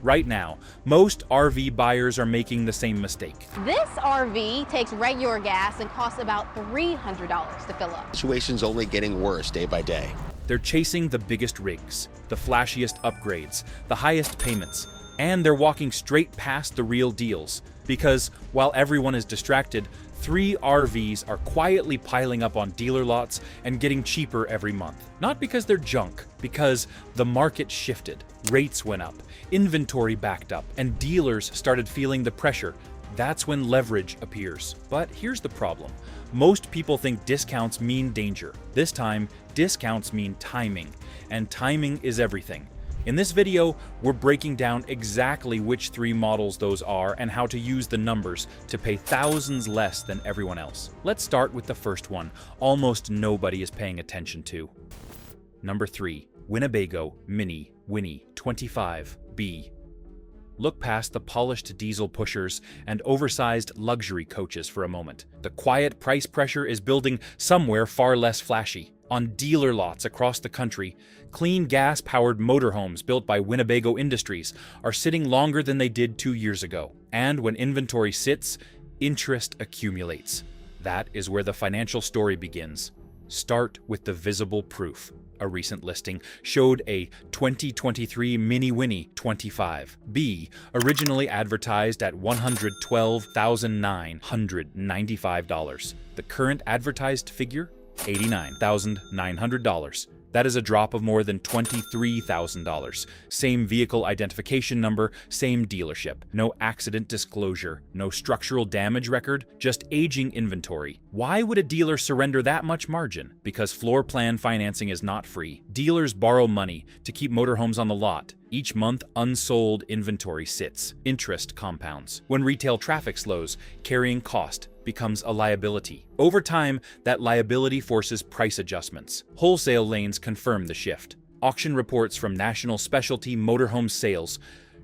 Right now, most RV buyers are making the same mistake. This RV takes regular gas and costs about $300 to fill up. The situation's only getting worse day by day. They're chasing the biggest rigs, the flashiest upgrades, the highest payments, and they're walking straight past the real deals. Because while everyone is distracted, 3 RVs are quietly piling up on dealer lots and getting cheaper every month. Not because they're junk, because the market shifted, rates went up, inventory backed up, and dealers started feeling the pressure. That's when leverage appears. But here's the problem. Most people think discounts mean danger. This time, discounts mean timing, and timing is everything. In this video, we're breaking down exactly which 3 models those are and how to use the numbers to pay thousands less than everyone else. Let's start with the first one, almost nobody is paying attention to. Number 3, Winnebago Minnie Winnie 25B. Look past the polished diesel pushers and oversized luxury coaches for a moment. The quiet price pressure is building somewhere far less flashy. On dealer lots across the country, clean gas-powered motorhomes built by Winnebago Industries are sitting longer than they did 2 years ago. And when inventory sits, interest accumulates. That is where the financial story begins. Start with the visible proof. A recent listing showed a 2023 Mini Winnie 25B, originally advertised at $112,995. The current advertised figure? $89,900. That is a drop of more than $23,000. Same vehicle identification number, same dealership. No accident disclosure, no structural damage record, just aging inventory. Why would a dealer surrender that much margin? Because floor plan financing is not free. Dealers borrow money to keep motorhomes on the lot. Each month, unsold inventory sits. Interest compounds. When retail traffic slows, carrying cost becomes a liability. Over time, that liability forces price adjustments. Wholesale lanes confirm the shift. Auction reports from National Specialty Motorhome Sales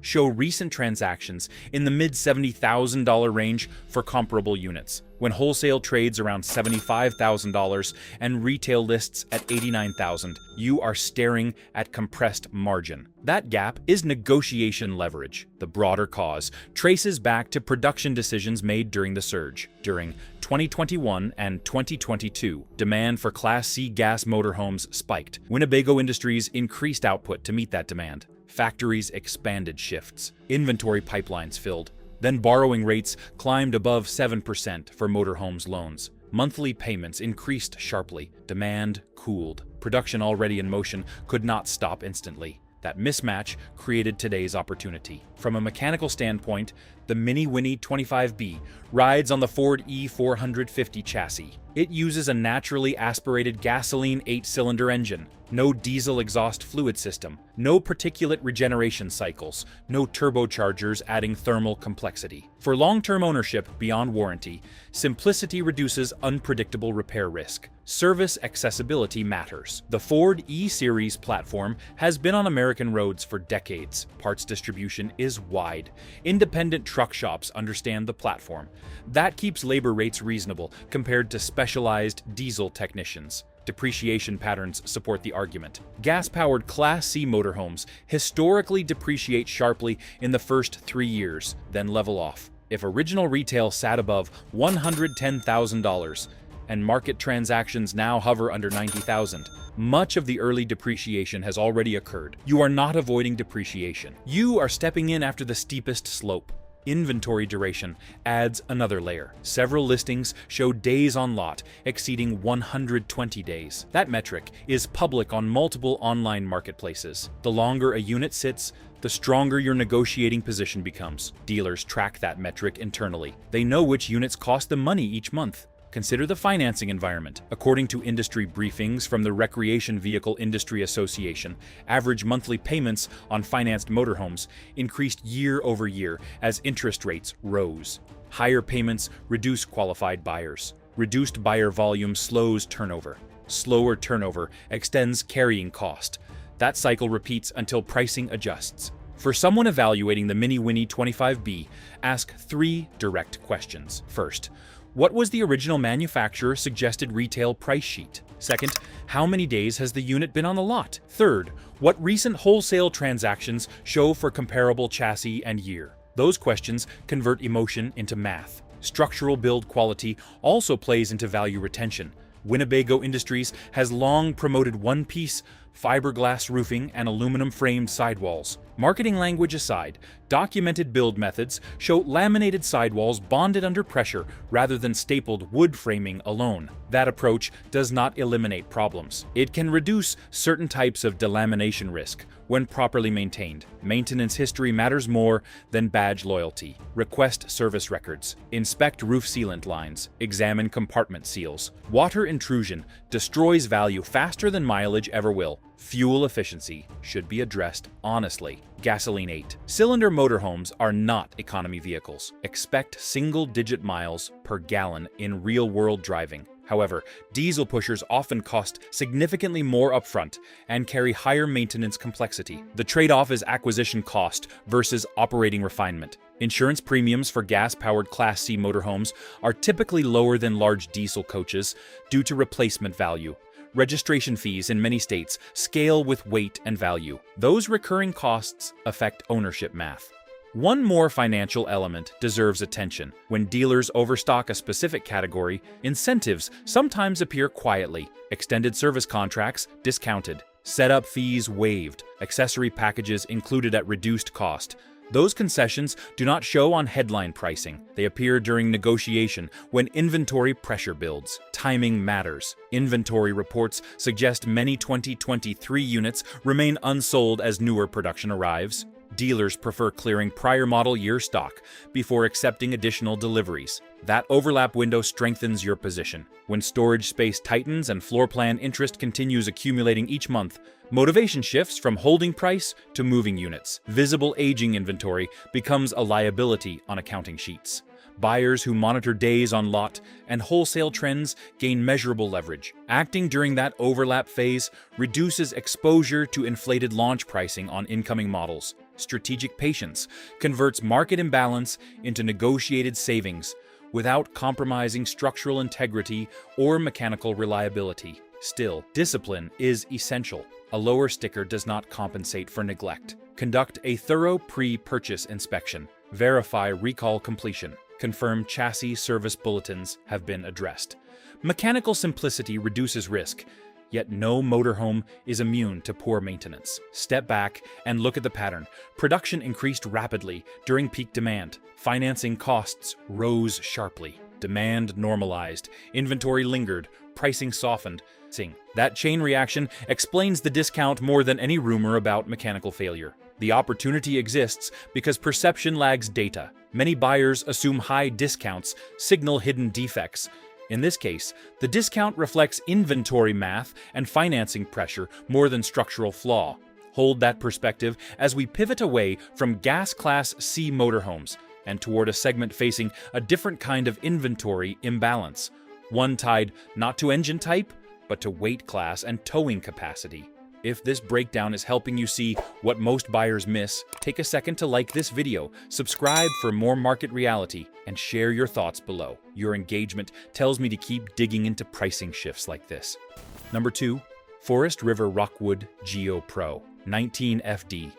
show recent transactions in the mid-$70,000 range for comparable units, when wholesale trades around $75,000 and retail lists at $89,000, you are staring at compressed margin. That gap is negotiation leverage. The broader cause traces back to production decisions made during the surge. During 2021 and 2022, demand for Class C gas motorhomes spiked. Winnebago Industries increased output to meet that demand. Factories expanded shifts. Inventory pipelines filled. Then borrowing rates climbed above 7% for motorhomes loans. Monthly payments increased sharply. Demand cooled. Production already in motion could not stop instantly. That mismatch created today's opportunity. From a mechanical standpoint, the Mini Winnie 25B rides on the Ford E450 chassis. It uses a naturally aspirated gasoline 8-cylinder engine. No diesel exhaust fluid system, no particulate regeneration cycles, no turbochargers adding thermal complexity. For long-term ownership beyond warranty, simplicity reduces unpredictable repair risk. Service accessibility matters. The Ford E-Series platform has been on American roads for decades. Parts distribution is wide. Independent truck shops understand the platform. That keeps labor rates reasonable compared to specialized diesel technicians. Depreciation patterns support the argument. Gas-powered Class C motorhomes historically depreciate sharply in the first 3 years, then level off. If original retail sat above $110,000 and market transactions now hover under $90,000, much of the early depreciation has already occurred. You are not avoiding depreciation. You are stepping in after the steepest slope. Inventory duration adds another layer. Several listings show days on lot exceeding 120 days. That metric is public on multiple online marketplaces. The longer a unit sits, the stronger your negotiating position becomes. Dealers track that metric internally. They know which units cost them money each month. Consider the financing environment. According to industry briefings from the Recreation Vehicle Industry Association, average monthly payments on financed motorhomes increased year over year as interest rates rose. Higher payments reduce qualified buyers. Reduced buyer volume slows turnover. Slower turnover extends carrying cost. That cycle repeats until pricing adjusts. For someone evaluating the Mini Winnie 25B, ask 3 direct questions. First, What was the original manufacturer suggested retail price sheet? Second, how many days has the unit been on the lot? Third, what recent wholesale transactions show for comparable chassis and year? Those questions convert emotion into math. Structural build quality also plays into value retention. Winnebago Industries has long promoted one-piece, fiberglass roofing and aluminum-framed sidewalls. Marketing language aside, documented build methods show laminated sidewalls bonded under pressure rather than stapled wood framing alone. That approach does not eliminate problems. It can reduce certain types of delamination risk when properly maintained. Maintenance history matters more than badge loyalty. Request service records. Inspect roof sealant lines. Examine compartment seals. Water intrusion destroys value faster than mileage ever will. Fuel efficiency should be addressed honestly. Gasoline 8. Cylinder motorhomes are not economy vehicles. Expect single-digit miles per gallon in real-world driving. However, diesel pushers often cost significantly more upfront and carry higher maintenance complexity. The trade-off is acquisition cost versus operating refinement. Insurance premiums for gas-powered Class C motorhomes are typically lower than large diesel coaches due to replacement value. Registration fees in many states scale with weight and value. Those recurring costs affect ownership math. One more financial element deserves attention. When dealers overstock a specific category, incentives sometimes appear quietly. Extended service contracts discounted, setup fees waived, accessory packages included at reduced cost. Those concessions do not show on headline pricing. They appear during negotiation when inventory pressure builds. Timing matters. Inventory reports suggest many 2023 units remain unsold as newer production arrives. Dealers prefer clearing prior model year stock before accepting additional deliveries. That overlap window strengthens your position. When storage space tightens and floor plan interest continues accumulating each month, motivation shifts from holding price to moving units. Visible aging inventory becomes a liability on accounting sheets. Buyers who monitor days on lot and wholesale trends gain measurable leverage. Acting during that overlap phase reduces exposure to inflated launch pricing on incoming models. Strategic patience converts market imbalance into negotiated savings without compromising structural integrity or mechanical reliability. Still, discipline is essential. A lower sticker does not compensate for neglect. Conduct a thorough pre-purchase inspection. Verify recall completion. Confirm chassis service bulletins have been addressed. Mechanical simplicity reduces risk, yet no motorhome is immune to poor maintenance. Step back and look at the pattern. Production increased rapidly during peak demand. Financing costs rose sharply. Demand normalized. Inventory lingered. Pricing softened. That chain reaction explains the discount more than any rumor about mechanical failure. The opportunity exists because perception lags data. Many buyers assume high discounts signal hidden defects. In this case, the discount reflects inventory math and financing pressure more than structural flaw. Hold that perspective as we pivot away from gas Class C motorhomes and toward a segment facing a different kind of inventory imbalance, one tied not to engine type, but to weight class and towing capacity. If this breakdown is helping you see what most buyers miss, take a second to like this video, subscribe for more market reality, and share your thoughts below. Your engagement tells me to keep digging into pricing shifts like this. Number 2, Forest River Rockwood Geo Pro 19FD.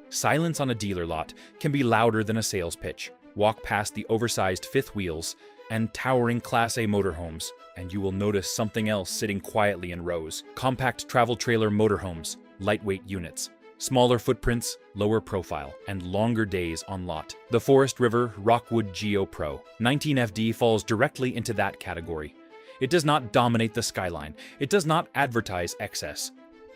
Silence on a dealer lot can be louder than a sales pitch. Walk past the oversized fifth wheels and towering Class A motorhomes, and you will notice something else sitting quietly in rows. Compact travel trailer motorhomes, lightweight units, smaller footprints, lower profile, and longer days on lot. The Forest River Rockwood Geo Pro 19FD falls directly into that category. It does not dominate the skyline. It does not advertise excess.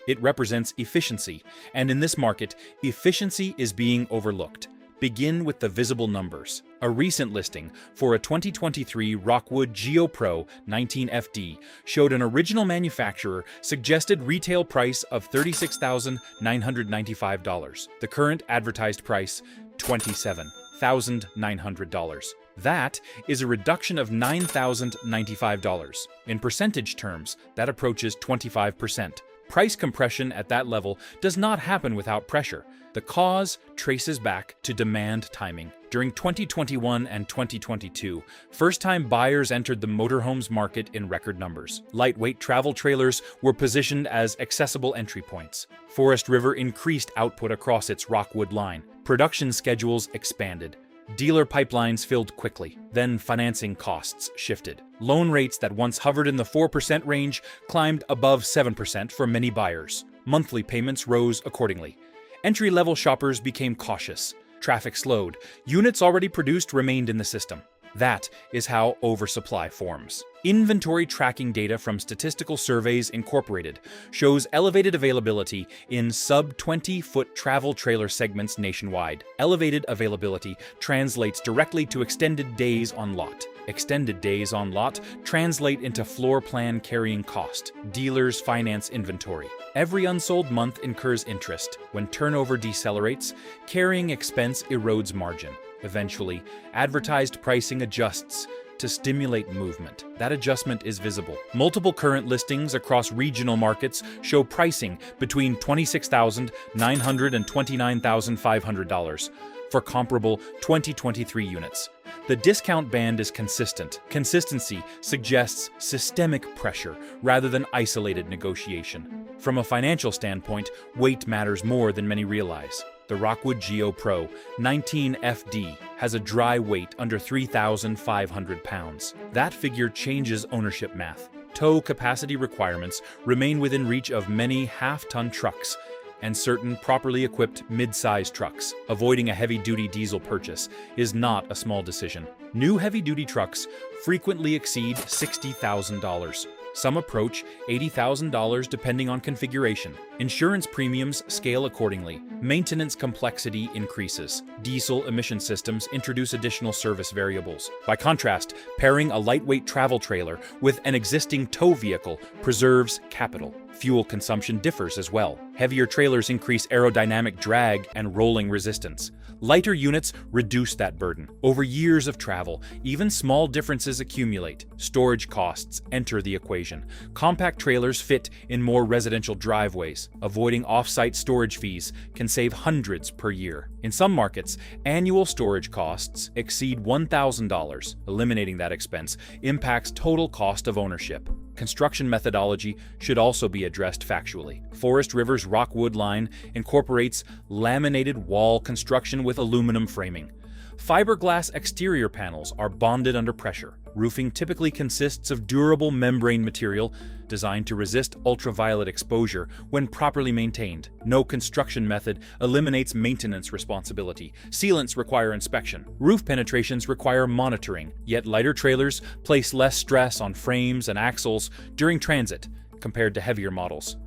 It represents efficiency, and in this market, efficiency is being overlooked. Begin with the visible numbers. A recent listing for a 2023 Rockwood Geo Pro 19FD showed an original manufacturer suggested retail price of $36,995. The current advertised price, $27,900. That is a reduction of $9,095. In percentage terms, that approaches 25%. Price compression at that level does not happen without pressure. The cause traces back to demand timing. During 2021 and 2022, first-time buyers entered the motorhomes market in record numbers. Lightweight travel trailers were positioned as accessible entry points. Forest River increased output across its Rockwood line. Production schedules expanded. Dealer pipelines filled quickly. Then financing costs shifted. Loan rates that once hovered in the 4% range climbed above 7% for many buyers. Monthly payments rose accordingly. Entry-level shoppers became cautious. Traffic slowed. Units already produced remained in the system. That is how oversupply forms. Inventory tracking data from Statistical Surveys Incorporated shows elevated availability in sub-20-foot travel trailer segments nationwide. Elevated availability translates directly to extended days on lot. Extended days on lot translate into floor plan carrying cost. Dealers finance inventory. Every unsold month incurs interest. When turnover decelerates, carrying expense erodes margin. Eventually, advertised pricing adjusts to stimulate movement. That adjustment is visible. Multiple current listings across regional markets show pricing between $26,900 and $29,500 for comparable 2023 units. The discount band is consistent. Consistency suggests systemic pressure rather than isolated negotiation. From a financial standpoint, weight matters more than many realize. The Rockwood Geo Pro 19FD has a dry weight under 3,500 pounds. That figure changes ownership math. Tow capacity requirements remain within reach of many half-ton trucks and certain properly equipped mid-size trucks. Avoiding a heavy-duty diesel purchase is not a small decision. New heavy-duty trucks frequently exceed $60,000. Some approach $80,000 depending on configuration. Insurance premiums scale accordingly. Maintenance complexity increases. Diesel emission systems introduce additional service variables. By contrast, pairing a lightweight travel trailer with an existing tow vehicle preserves capital. Fuel consumption differs as well. Heavier trailers increase aerodynamic drag and rolling resistance. Lighter units reduce that burden. Over years of travel, even small differences accumulate. Storage costs enter the equation. Compact trailers fit in more residential driveways. Avoiding off-site storage fees can save hundreds per year. In some markets, annual storage costs exceed $1,000. Eliminating that expense impacts total cost of ownership. Construction methodology should also be addressed factually. Forest River's Rockwood line incorporates laminated wall construction with aluminum framing. Fiberglass exterior panels are bonded under pressure. Roofing typically consists of durable membrane material designed to resist ultraviolet exposure when properly maintained. No construction method eliminates maintenance responsibility. Sealants require inspection. Roof penetrations require monitoring, yet lighter trailers place less stress on frames and axles during transit compared to heavier models.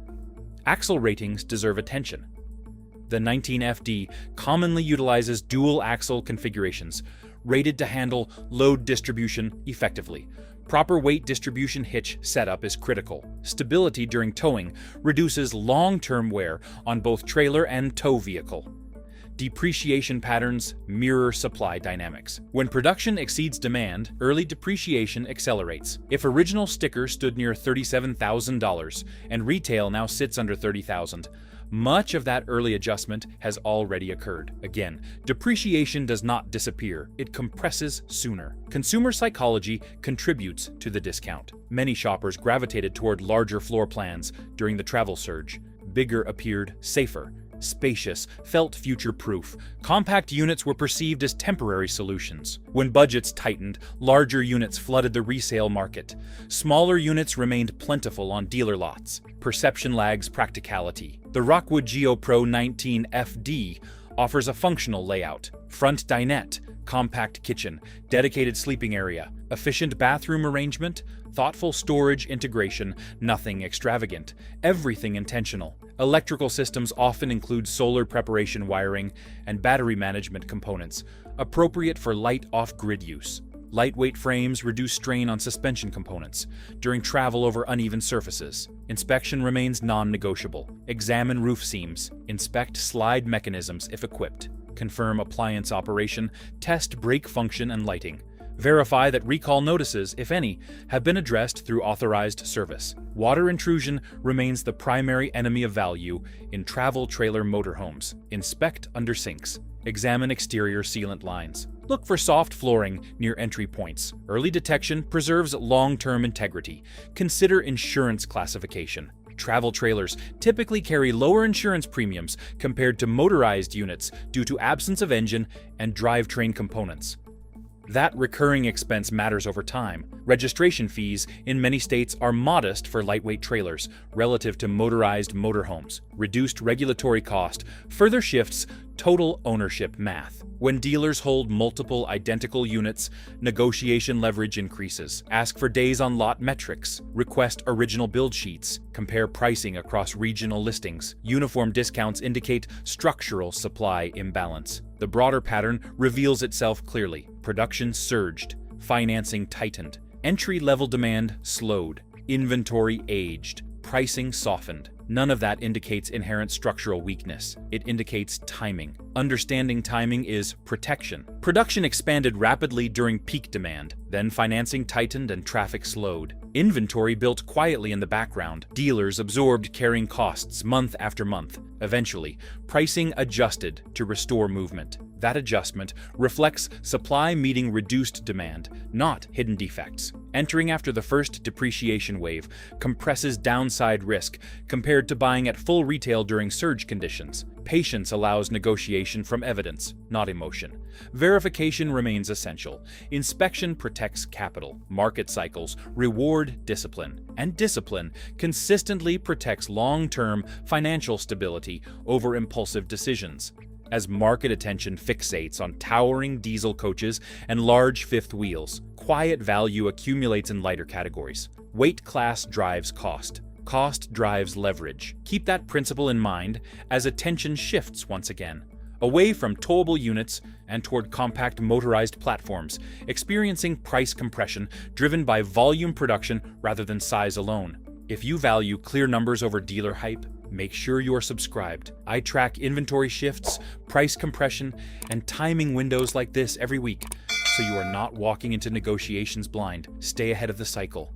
Axle ratings deserve attention. The 19FD commonly utilizes dual axle configurations, rated to handle load distribution effectively. Proper weight distribution hitch setup is critical. Stability during towing reduces long-term wear on both trailer and tow vehicle. Depreciation patterns mirror supply dynamics. When production exceeds demand, early depreciation accelerates. If original sticker stood near $37,000 and retail now sits under $30,000, much of that early adjustment has already occurred. Again, depreciation does not disappear, it compresses sooner. Consumer psychology contributes to the discount. Many shoppers gravitated toward larger floor plans during the travel surge. Bigger appeared safer. Spacious felt future-proof. Compact units were perceived as temporary solutions. When budgets tightened, larger units flooded the resale market. Smaller units remained plentiful on dealer lots. Perception lags practicality. The Rockwood Geo Pro 19FD offers a functional layout. Front dinette, compact kitchen, dedicated sleeping area, efficient bathroom arrangement, thoughtful storage integration, nothing extravagant, everything intentional. Electrical systems often include solar preparation wiring and battery management components, appropriate for light off-grid use. Lightweight frames reduce strain on suspension components during travel over uneven surfaces. Inspection remains non-negotiable. Examine roof seams. Inspect slide mechanisms if equipped. Confirm appliance operation. Test brake function and lighting. Verify that recall notices, if any, have been addressed through authorized service. Water intrusion remains the primary enemy of value in travel trailer motorhomes. Inspect under sinks. Examine exterior sealant lines. Look for soft flooring near entry points. Early detection preserves long-term integrity. Consider insurance classification. Travel trailers typically carry lower insurance premiums compared to motorized units due to absence of engine and drivetrain components. That recurring expense matters over time. Registration fees in many states are modest for lightweight trailers relative to motorized motorhomes. Reduced regulatory cost further shifts total ownership math. When dealers hold multiple identical units, negotiation leverage increases. Ask for days on lot metrics. Request original build sheets. Compare pricing across regional listings. Uniform discounts indicate structural supply imbalance. The broader pattern reveals itself clearly. Production surged. Financing tightened. Entry-level demand slowed. Inventory aged. Pricing softened. None of that indicates inherent structural weakness. It indicates timing. Understanding timing is protection. Production expanded rapidly during peak demand. Then financing tightened and traffic slowed. Inventory built quietly in the background. Dealers absorbed carrying costs month after month. Eventually, pricing adjusted to restore movement. That adjustment reflects supply meeting reduced demand, not hidden defects. Entering after the first depreciation wave compresses downside risk compared to buying at full retail during surge conditions. Patience allows negotiation from evidence, not emotion. Verification remains essential. Inspection protects capital. Market cycles reward discipline. And discipline consistently protects long-term financial stability over impulsive decisions. As market attention fixates on towering diesel coaches and large fifth wheels, quiet value accumulates in lighter categories. Weight class drives cost. Cost drives leverage. Keep that principle in mind as attention shifts once again, away from towable units and toward compact motorized platforms, experiencing price compression driven by volume production rather than size alone. If you value clear numbers over dealer hype, make sure you're subscribed. I track inventory shifts, price compression, and timing windows like this every week, so you are not walking into negotiations blind. Stay ahead of the cycle.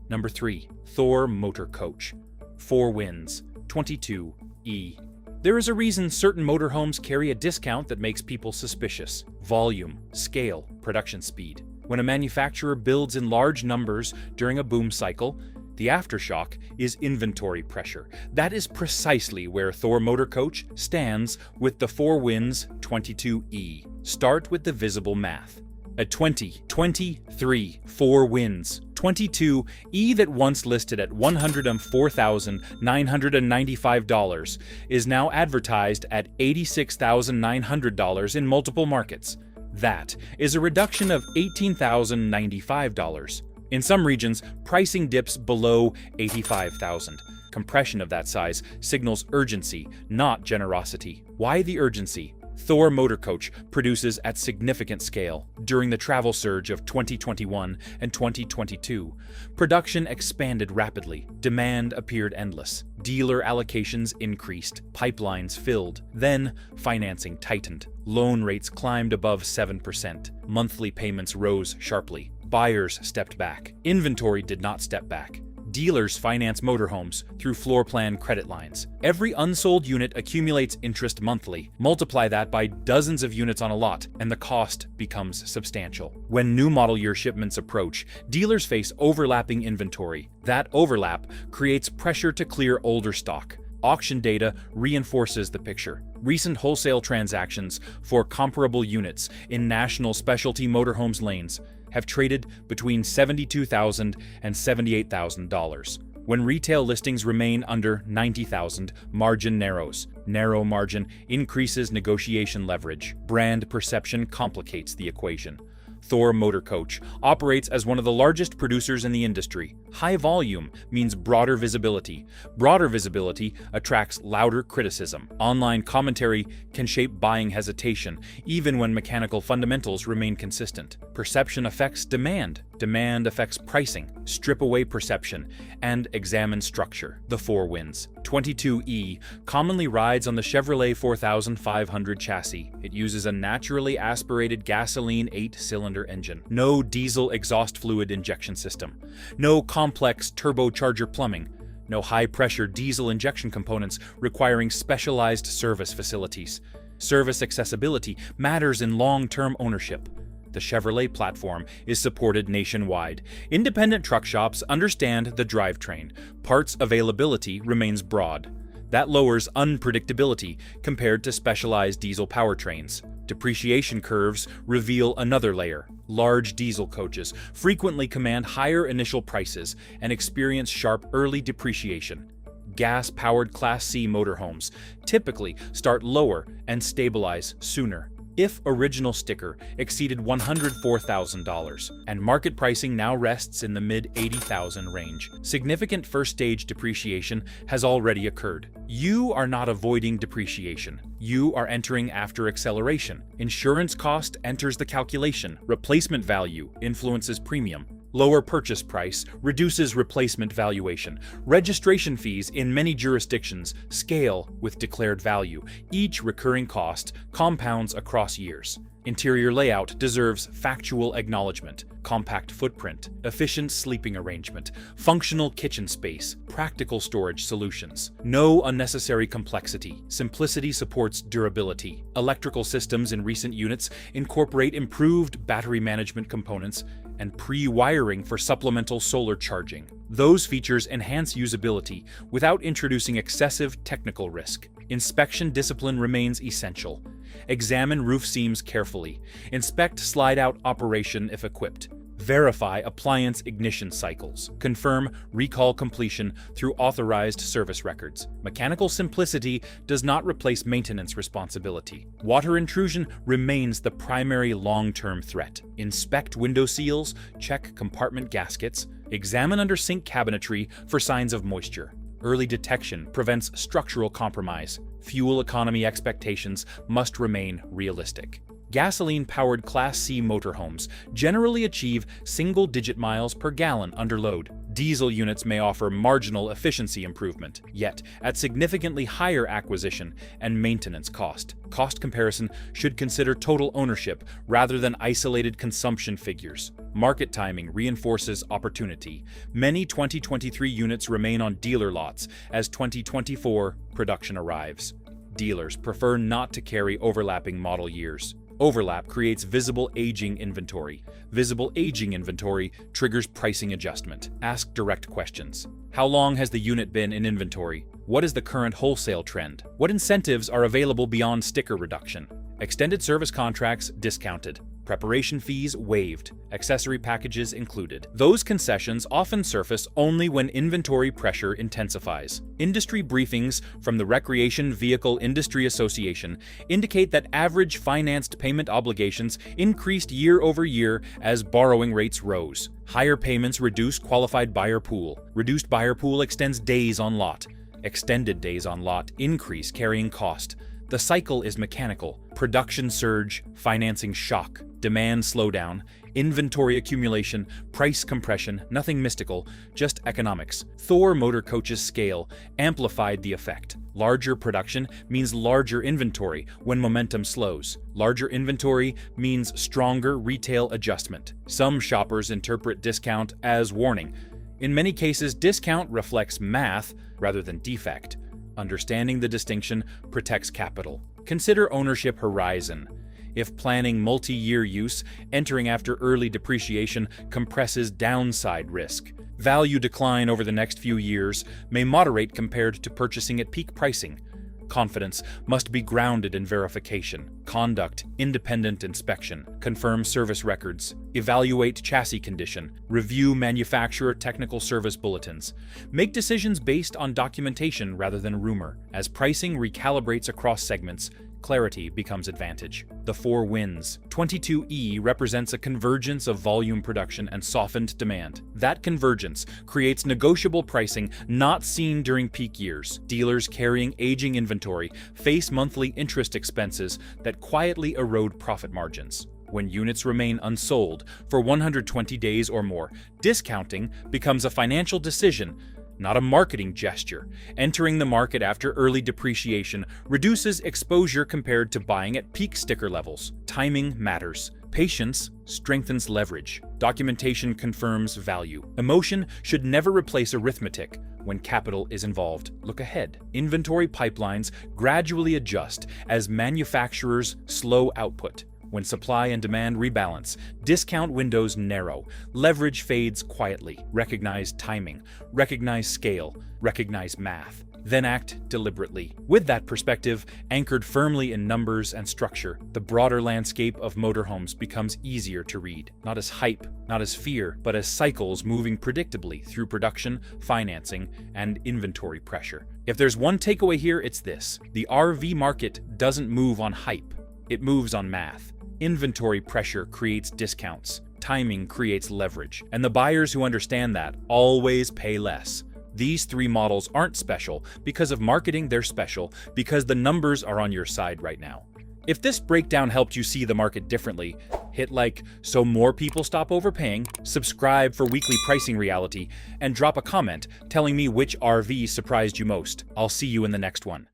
Number 3. Thor Motor Coach. 4 wins. 22E. There is a reason certain motorhomes carry a discount that makes people suspicious. Volume, scale, production speed. When a manufacturer builds in large numbers during a boom cycle, the aftershock is inventory pressure. That is precisely where Thor Motor Coach stands with the 4 wins 22E. Start with the visible math. A 2023 4 wins 22E that once listed at $104,995 is now advertised at $86,900 in multiple markets. That is a reduction of $18,095. In some regions, pricing dips below $85,000. Compression of that size signals urgency, not generosity. Why the urgency? Thor Motor Coach produces at significant scale. During the travel surge of 2021 and 2022, production expanded rapidly. Demand appeared endless. Dealer allocations increased. Pipelines filled. Then, financing tightened. Loan rates climbed above 7%. Monthly payments rose sharply. Buyers stepped back. Inventory did not step back. Dealers finance motorhomes through floor plan credit lines. Every unsold unit accumulates interest monthly. Multiply that by dozens of units on a lot, and the cost becomes substantial. When new model year shipments approach, dealers face overlapping inventory. That overlap creates pressure to clear older stock. Auction data reinforces the picture. Recent wholesale transactions for comparable units in national specialty motorhomes lanes have traded between $72,000 and $78,000. When retail listings remain under $90,000, margin narrows. Narrow margin increases negotiation leverage. Brand perception complicates the equation. Thor Motor Coach operates as one of the largest producers in the industry. High volume means broader visibility. Broader visibility attracts louder criticism. Online commentary can shape buying hesitation, even when mechanical fundamentals remain consistent. Perception affects demand. Demand affects pricing, strip away perception, and examine structure. The Four wins. 22E commonly rides on the Chevrolet 4500 chassis. It uses a naturally aspirated gasoline 8-cylinder engine. No diesel exhaust fluid injection system. No complex turbocharger plumbing. No high-pressure diesel injection components requiring specialized service facilities. Service accessibility matters in long-term ownership. The Chevrolet platform is supported nationwide. Independent truck shops understand the drivetrain. Parts availability remains broad. That lowers unpredictability compared to specialized diesel powertrains. Depreciation curves reveal another layer. Large diesel coaches frequently command higher initial prices and experience sharp early depreciation. Gas-powered Class C motorhomes typically start lower and stabilize sooner. If original sticker exceeded $104,000, and market pricing now rests in the mid-$80,000 range, significant first-stage depreciation has already occurred. You are not avoiding depreciation. You are entering after acceleration. Insurance cost enters the calculation. Replacement value influences premium. Lower purchase price reduces replacement valuation. Registration fees in many jurisdictions scale with declared value. Each recurring cost compounds across years. Interior layout deserves factual acknowledgement. Compact footprint, efficient sleeping arrangement, functional kitchen space, practical storage solutions. No unnecessary complexity. Simplicity supports durability. Electrical systems in recent units incorporate improved battery management components and pre-wiring for supplemental solar charging. Those features enhance usability without introducing excessive technical risk. Inspection discipline remains essential. Examine roof seams carefully. Inspect slide-out operation if equipped. Verify appliance ignition cycles. Confirm recall completion through authorized service records. Mechanical simplicity does not replace maintenance responsibility. Water intrusion remains the primary long-term threat. Inspect window seals, check compartment gaskets, examine under sink cabinetry for signs of moisture. Early detection prevents structural compromise. Fuel economy expectations must remain realistic. Gasoline-powered Class C motorhomes generally achieve single-digit miles per gallon under load. Diesel units may offer marginal efficiency improvement, yet at significantly higher acquisition and maintenance cost. Cost comparison should consider total ownership rather than isolated consumption figures. Market timing reinforces opportunity. Many 2023 units remain on dealer lots as 2024 production arrives. Dealers prefer not to carry overlapping model years. Overlap creates visible aging inventory. Visible aging inventory triggers pricing adjustment. Ask direct questions. How long has the unit been in inventory? What is the current wholesale trend? What incentives are available beyond sticker reduction? Extended service contracts discounted. Preparation fees waived. Accessory packages included. Those concessions often surface only when inventory pressure intensifies. Industry briefings from the Recreation Vehicle Industry Association indicate that average financed payment obligations increased year over year as borrowing rates rose. Higher payments reduce qualified buyer pool. Reduced buyer pool extends days on lot. Extended days on lot increase carrying cost. The cycle is mechanical. Production surge, financing shock, demand slowdown, inventory accumulation, price compression, nothing mystical, just economics. Thor motor coaches scale amplified the effect. Larger production means larger inventory when momentum slows. Larger inventory means stronger retail adjustment. Some shoppers interpret discount as warning. In many cases, discount reflects math rather than defect. Understanding the distinction protects capital. Consider ownership horizon. If planning multi-year use, entering after early depreciation compresses downside risk. Value decline over the next few years may moderate compared to purchasing at peak pricing. Confidence must be grounded in verification. Conduct independent inspection. Confirm service records. Evaluate chassis condition. Review manufacturer technical service bulletins. Make decisions based on documentation rather than rumor. As pricing recalibrates across segments, clarity becomes advantage. The Four wins. 22E represents a convergence of volume production and softened demand. That convergence creates negotiable pricing not seen during peak years. Dealers carrying aging inventory face monthly interest expenses that quietly erode profit margins. when units remain unsold for 120 days or more. Discounting becomes a financial decision, not a marketing gesture. Entering the market after early depreciation reduces exposure compared to buying at peak sticker levels. Timing matters. Patience strengthens leverage. Documentation confirms value. Emotion should never replace arithmetic when capital is involved. Look ahead. Inventory pipelines gradually adjust as manufacturers slow output. When supply and demand rebalance, discount windows narrow, leverage fades quietly. Recognize timing, recognize scale, recognize math. Then act deliberately. With that perspective anchored firmly in numbers and structure, the broader landscape of motorhomes becomes easier to read. Not as hype, not as fear, but as cycles moving predictably through production, financing, and inventory pressure. If there's one takeaway here, it's this: the RV market doesn't move on hype, it moves on math. Inventory pressure creates discounts, timing creates leverage, and the buyers who understand that always pay less. These three models aren't special because of marketing, they're special because the numbers are on your side right now. If this breakdown helped you see the market differently, hit like so more people stop overpaying, subscribe for weekly pricing reality, and drop a comment telling me which RV surprised you most. I'll see you in the next one.